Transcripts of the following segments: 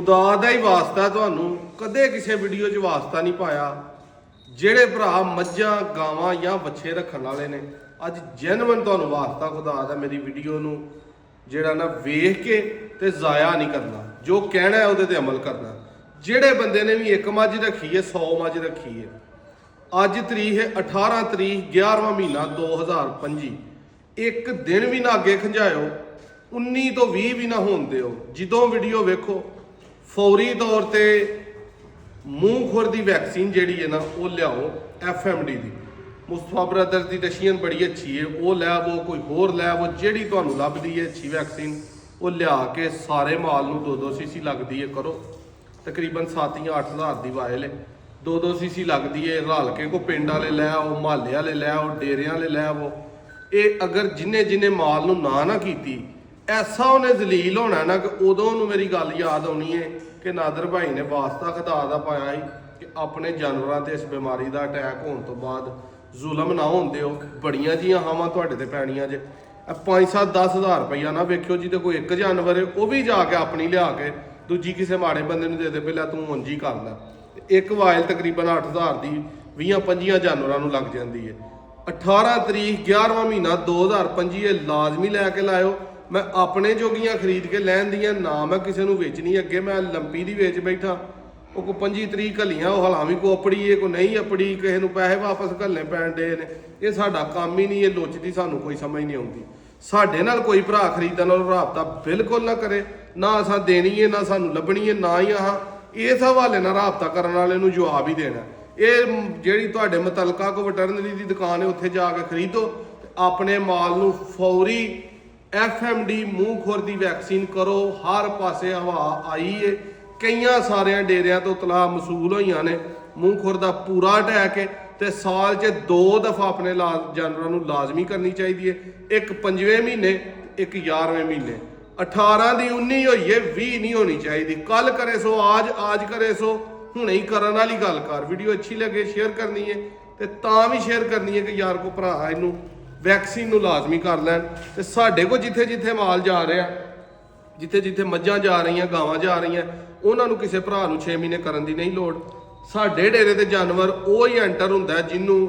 खुदा दा ही वास्ता तुहानू कदे किसी वीडियो च वास्ता नहीं पाया जेड़े भरा मझां गावां या बच्छे रखण वाले ने अज जेनवन तुहानू वास्ता खुदा दा मेरी वीडियो नू जेड़ा ना वेख के ते जाया नहीं करना, जो कहना है उहदे ते अमल करना। जेड़े बंदे ने भी एक मझ रखी है 100 मझ रखी है, अज तरीक है 18 तरीक 11वां महीना 2025, एक दिन भी ना अगे खंजायो, 19 तो 20 भी ना होन दिओ। जदों वीडियो वेखो फौरी तौर पर मूँह खुर की वैक्सीन जी है ना वो लियाओ, FMD की मुस्तफा ब्रदर्स की रशियन बड़ी अच्छी है, वो लैवो, कोई होर लैवो, जी तुहानू लभदी है अच्छी वैक्सीन वो लिया के सारे माल नू 2-2 सीसी लगती है करो। तकरीबन 7 या 8 हज़ार की वायल है, 2-2 सीसी लगती है, रल के को पिंड वाले लै आओ, मुहल्ले वाले लै आओ, डेरिया वाले लै आओ। ये अगर जिन्हें जिन्हें माल नू ना की ऐसा उन्हें जलील होना ना कि उदों मेरी गल याद आनी है कि नादर भाई ने वास्ता खुदा दा पाया ही कि अपने जानवरों से इस बीमारी का अटैक होने तो बाद जुलम ना होन दिओ। बड़ियां जियां हावां तुहाडे ते पैणियां जे 5-7-10 हज़ार रुपया ना वेखियो जी, कोई एक जानवर है वह भी जाके अपनी लिया के दूजी किसी माड़े बंदे नूं दे दे पहला तू उंज ही कर लै। एक वायल तकरीबन 8 हज़ार की 20-25 जानवरों नूं लग जाती है। 18 तरीक 11वां महीना 2025 लाजमी लैके लाओ। मैं अपने जोगियां खरीद के लैन दियां ना, मैं किसी को वेचनी। अगे मैं लंपी दी वेच बैठा, वो को 25 तरीक घलियां, वो हलां भी को अपड़ी है को नहीं अपड़ी, किसी को पैसे वापस घलने पैण डे ने। ये साडा काम ही नहीं, ये लोचदी सानू कोई समझ नहीं आती। साडे नाल कोई भरा खरीदण नाल राबता बिल्कुल ना करे, ना असां देनी है ना सानू लभनी है, ना ही अहां इस हवाले नाल राबता करन वाले नूं जवाब ही देना। ये जिहड़ी तुहाडे मुतलका को वटरनरी दी दुकान है उत्थे जाके खरीदो, अपने माल नूं फौरी FMD मूँह खुर की वैक्सीन करो। हर पासे हवा आई है, कई सारे डेरिया तो तलाह मसूल हुई ने मूँह खुर का पूरा अटैक है, तो साल च 2 दफ़ा अपने जानवरों को लाजमी करनी चाहिए, एक 5वें महीने एक 11वें महीने। 18 की 19 हुई है, 20 नहीं होनी चाहिए। कल करे सो आज करे सो हुणे ही करन वाली गल कर। वीडियो अच्छी लगे शेयर करनी है तो तां भी शेयर करनी है कि यार को भरा इनू वैक्सीन नू लाजमी कर लैन। तो साढ़े को जिथे जिथे माल जा रहा, जिथे जिथे मझां जा रही, गावां जा रही, उन्होंने किसी भरा 6 महीने करन दी नहीं लोड़। साढ़े डेरे के जानवर वो ही एंटर होंदा जिन्हों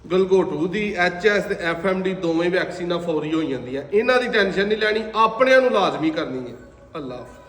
गलघोटू की HS ते FMD दोवें वैक्सीनां फौरी हो जांदियां। इन्हां दी टेंशन नहीं लैनी, अपने नू लाजमी करनी है। अल्लाह।